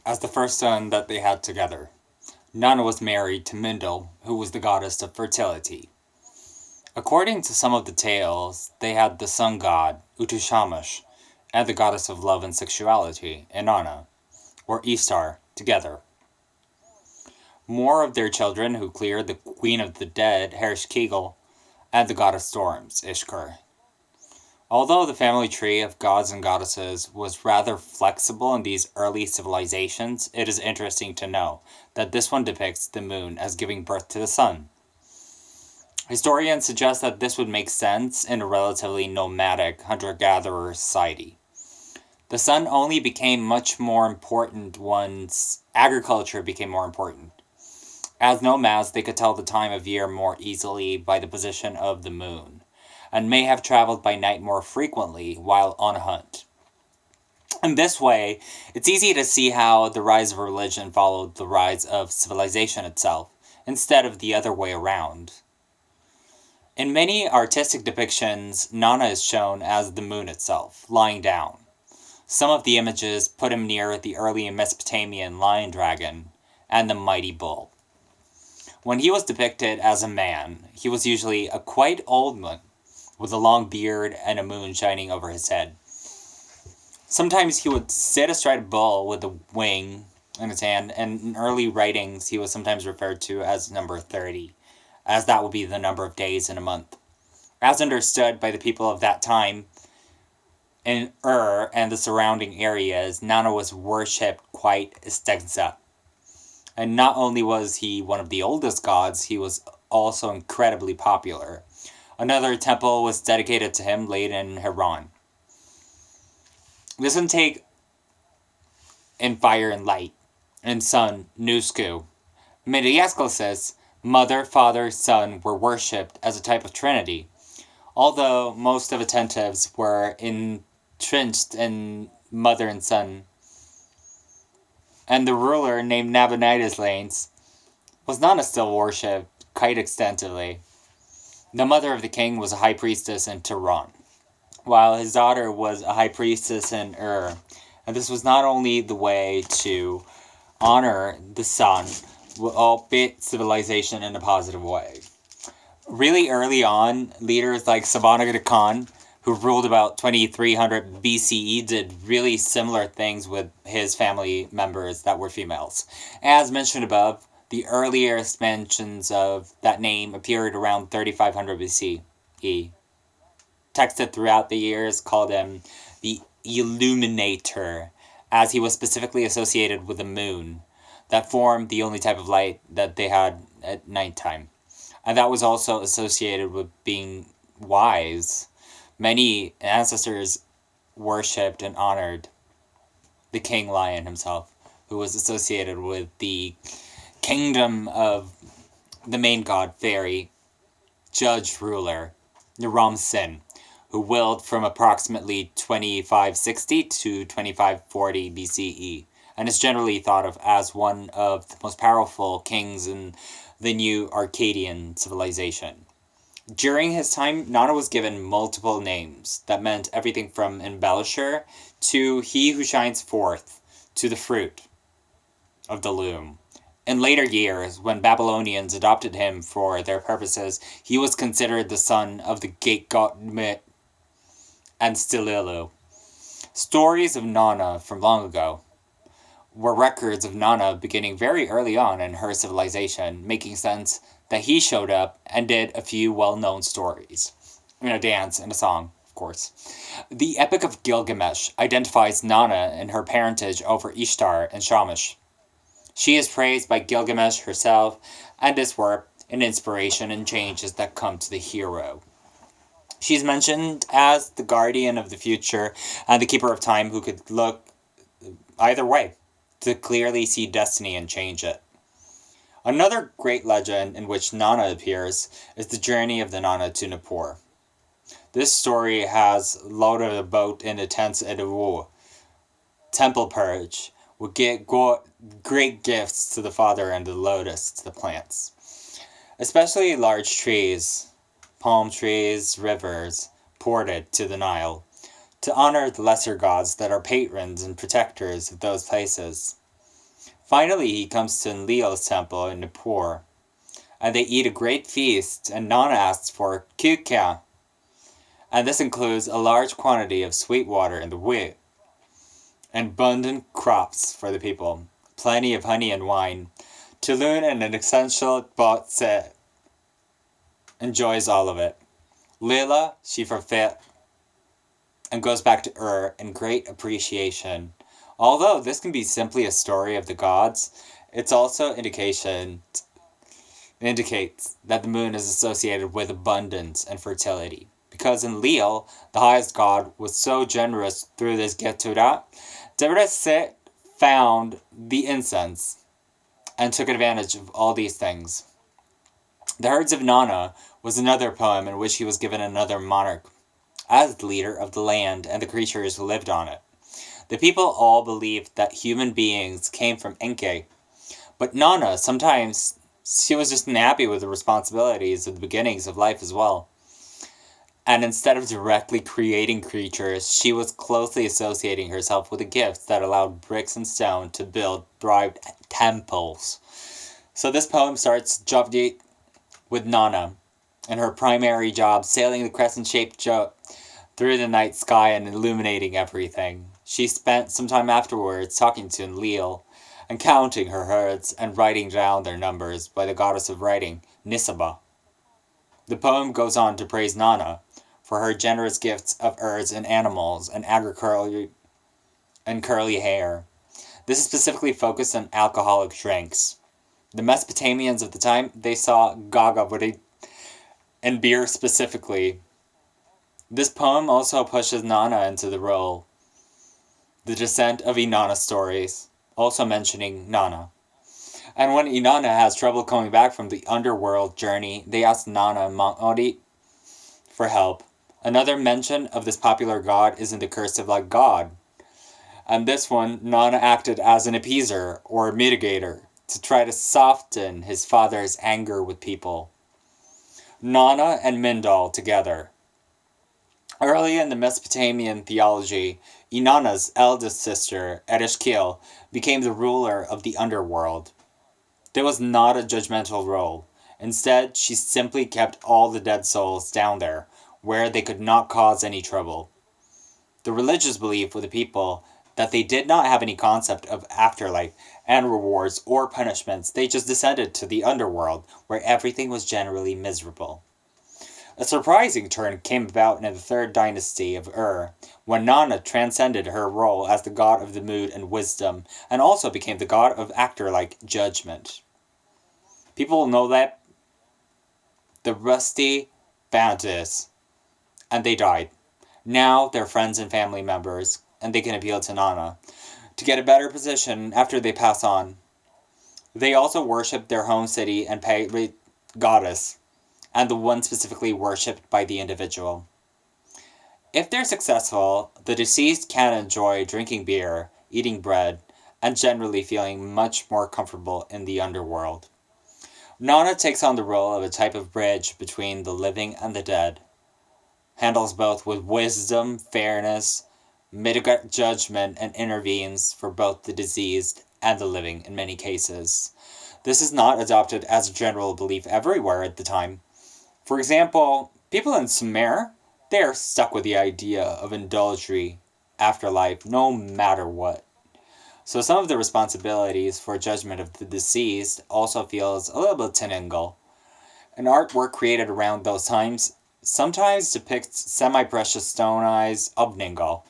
as the first son that they had together. Nana was married to Mindel, who was the goddess of fertility. According to some of the tales, they had the sun god, Utushamash, and the goddess of love and sexuality, Inanna, or Ishtar, together. More of their children who cleared the queen of the dead, Herishkegel, and the god of storms, Ishkar. Although the family tree of gods and goddesses was rather flexible in these early civilizations, it is interesting to know that this one depicts the moon as giving birth to the sun. Historians suggest that this would make sense in a relatively nomadic hunter-gatherer society. The sun only became much more important once agriculture became more important. As nomads, they could tell the time of year more easily by the position of the moon, and may have traveled by night more frequently while on a hunt. In this way, it's easy to see how the rise of religion followed the rise of civilization itself, instead of the other way around. In many artistic depictions, Nana is shown as the moon itself, lying down. Some of the images put him near the early Mesopotamian lion dragon and the mighty bull. When he was depicted as a man, he was usually a quite old one, with a long beard and a moon shining over his head. Sometimes he would sit astride a bull with a wing in his hand, and in early writings he was sometimes referred to as number 30, as that would be the number of days in a month. As understood by the people of that time, in Ur and the surrounding areas, Nana was worshipped quite extensively. And not only was he one of the oldest gods, he was also incredibly popular. Another temple was dedicated to him laid in Haran. This would take in fire and light, and sun, Nusku. Madagascar Mother, Father, Son were worshipped as a type of trinity, although most of attentives were entrenched in Mother and Son. And the ruler, named Nabonidus Lanes, was not still worshipped quite extensively. The mother of the king was a high priestess in Tehran, while his daughter was a high priestess in Ur. And this was not only the way to honor the sun, albeit civilization in a positive way. Really early on, leaders like Savanagada Khan, who ruled about 2300 BCE, did really similar things with his family members that were females. As mentioned above, the earlier mentions of that name appeared around 3500 BCE. Texted throughout the years called him the Illuminator, as he was specifically associated with the moon, that formed the only type of light that they had at nighttime. And that was also associated with being wise. Many ancestors worshipped and honored the king lion himself, who was associated with the kingdom of the main god fairy, judge ruler, Naram Sin, who willed from approximately 2560 to 2540 BCE, and is generally thought of as one of the most powerful kings in the new Akkadian civilization. During his time, Nana was given multiple names that meant everything from embellisher to he who shines forth to the fruit of the loom. In later years, when Babylonians adopted him for their purposes, he was considered the son of the gate god Mit and Stililu. Stories of Nana from long ago were records of Nana beginning very early on in her civilization, making sense that he showed up and did a few well-known stories. In a dance and a song, of course. The Epic of Gilgamesh identifies Nana and her parentage over Ishtar and Shamash. She is praised by Gilgamesh herself, and is work an inspiration and changes that come to the hero. She's mentioned as the guardian of the future and the keeper of time who could look either way to clearly see destiny and change it. Another great legend in which Nana appears is the journey of the Nana to Nippur. This story has loaded a boat in the tents at Wu, temple purge, would get great gifts to the father and the lotus to the plants. Especially large trees, palm trees, rivers, ported to the Nile, to honor the lesser gods that are patrons and protectors of those places. Finally, he comes to Enlil's temple in Nippur, and they eat a great feast, and Nana asks for kukya, and this includes a large quantity of sweet water in the wheat, and abundant crops for the people, plenty of honey and wine. Tulun and an essential Botse enjoys all of it. Lila, she forfeit and goes back to in great appreciation. Although this can be simply a story of the gods, it's also indicates that the moon is associated with abundance and fertility. Because in Leel, the highest god was so generous through this Getura, Dereset found the incense and took advantage of all these things. The Herds of Nana was another poem in which he was given another monarch as the leader of the land and the creatures who lived on it. The people all believed that human beings came from Enki, but Nana, sometimes she was just unhappy with the responsibilities of the beginnings of life as well. And instead of directly creating creatures, she was closely associating herself with the gifts that allowed bricks and stone to build thrived temples. So this poem starts Javdi with Nana and her primary job sailing the crescent-shaped boat through the night sky and illuminating everything. She spent some time afterwards talking to Enlil and counting her herds and writing down their numbers by the goddess of writing, Nisaba. The poem goes on to praise Nana for her generous gifts of herds and animals and agriculture and curly hair. This is specifically focused on alcoholic drinks. The Mesopotamians of the time, they saw Gagavati and beer specifically. This poem also pushes Nana into the role. The descent of Inanna stories, also mentioning Nana. And when Inanna has trouble coming back from the underworld journey, they ask Nana Maori for help. Another mention of this popular god is in the Curse of Like God. And this one, Nana acted as an appeaser or mitigator to try to soften his father's anger with people. Nana and Mindal together. Early in the Mesopotamian theology, Inanna's eldest sister, Ereshkigal, became the ruler of the underworld. There was not a judgmental role. Instead, she simply kept all the dead souls down there, where they could not cause any trouble. The religious belief with the people that they did not have any concept of afterlife and rewards or punishments. They just descended to the underworld, where everything was generally miserable. A surprising turn came about in the third dynasty of when Nana transcended her role as the god of the mood and wisdom, and also became the god of afterlife judgment. People know that the rusty bandits, and they died. Now they're friends and family members, and they can appeal to Nana to get a better position after they pass on. They also worship their home city and pay goddess, and the one specifically worshipped by the individual. If they're successful, the deceased can enjoy drinking beer, eating bread, and generally feeling much more comfortable in the underworld. Nana takes on the role of a type of bridge between the living and the dead, handles both with wisdom, fairness, mitigates judgment, and intervenes for both the diseased and the living in many cases. This is not adopted as a general belief everywhere at the time. For example, people in Sumer, they are stuck with the idea of indulgery, afterlife, no matter what. So some of the responsibilities for judgment of the deceased also feels a little bit Tinningal. An artwork created around those times sometimes depicts semi-precious stone eyes of Ningal.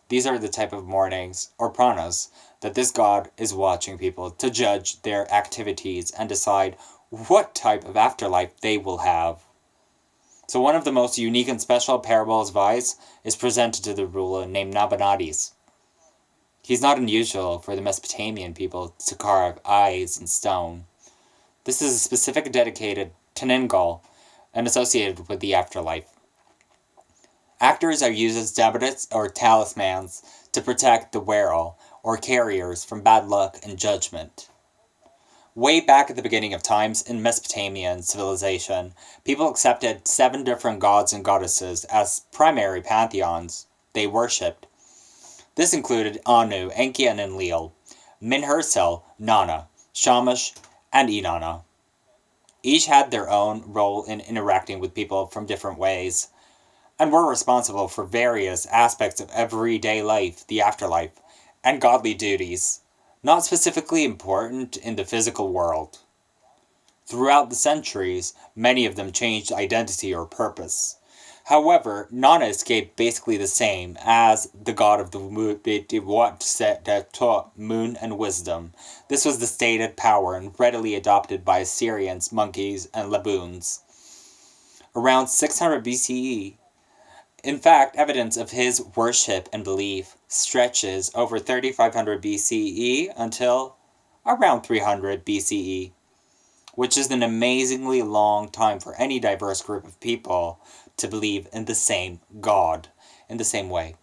These are the type of mornings, or pranas, that this god is watching people to judge their activities and decide what type of afterlife they will have. So one of the most unique and special parables of eyes is presented to the ruler named Nabonidus. He's not unusual for the Mesopotamian people to carve eyes in stone. This is a specific dedicated to Ningal and associated with the afterlife. Actors are used as debates or talismans to protect the wearer or carriers from bad luck and judgment. Way back at the beginning of times in Mesopotamian civilization, people accepted 7 different gods and goddesses as primary pantheons they worshipped. This included Anu, Enki, and Enlil. Min herself, Nana, Shamash, and Inanna. Each had their own role in interacting with people from different ways, and were responsible for various aspects of everyday life, the afterlife, and godly duties, not specifically important in the physical world. Throughout the centuries, many of them changed identity or purpose. However, Nana escaped basically the same as the god of the moon, what that taught moon and wisdom. This was the stated power and readily adopted by Assyrians, monkeys, and Laboons. Around 600 BCE, in fact, evidence of his worship and belief stretches over 3500 BCE until around 300 BCE, which is an amazingly long time for any diverse group of people to believe in the same God in the same way.